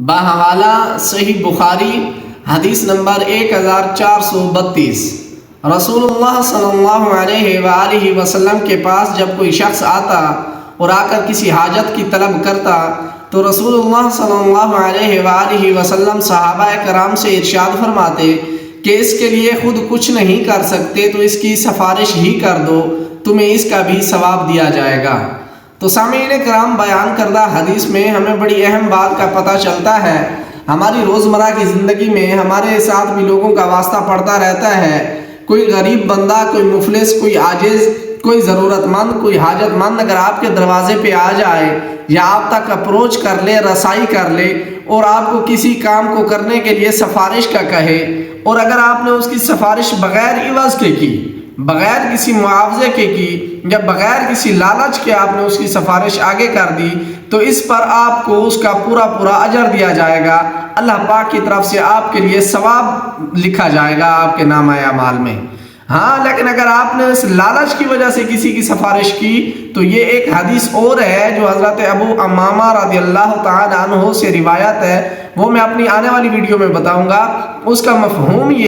بحوالہ صحیح بخاری حدیث نمبر 1432۔ رسول اللہ صلی اللہ علیہ وآلہ وسلم کے پاس جب کوئی شخص آتا اور آ کر کسی حاجت کی طلب کرتا تو رسول اللہ صلی اللہ علیہ وآلہ وسلم صحابہ کرام سے ارشاد فرماتے کہ اس کے لیے خود کچھ نہیں کر سکتے تو اس کی سفارش ہی کر دو، تمہیں اس کا بھی ثواب دیا جائے گا۔ تو سامعین کرام، بیان کردہ حدیث میں ہمیں بڑی اہم بات کا پتہ چلتا ہے۔ ہماری روزمرہ کی زندگی میں ہمارے ساتھ بھی لوگوں کا واسطہ پڑتا رہتا ہے۔ کوئی غریب بندہ، کوئی مفلس، کوئی عاجز، کوئی ضرورت مند، کوئی حاجت مند اگر آپ کے دروازے پہ آ جائے یا آپ تک اپروچ کر لے، رسائی کر لے اور آپ کو کسی کام کو کرنے کے لیے سفارش کا کہے، اور اگر آپ نے اس کی سفارش بغیر عوض کے کی، بغیر کسی معاوضے کے کی یا بغیر کسی لالچ کے آپ نے اس کی سفارش آگے کر دی، تو اس پر آپ کو اس کا پورا اجر دیا جائے گا۔ اللہ پاک کی طرف سے آپ کے لیے ثواب لکھا جائے گا آپ کے نامہ اعمال میں۔ ہاں، لیکن اگر آپ نے اس لالچ کی وجہ سے کسی کی سفارش کی تو یہ ایک حدیث اور ہے جو حضرت ابو امامہ رضی اللہ تعالی عنہ سے روایت ہے، وہ میں اپنی آنے والی ویڈیو میں بتاؤں گا۔ اس کا مفہوم یہ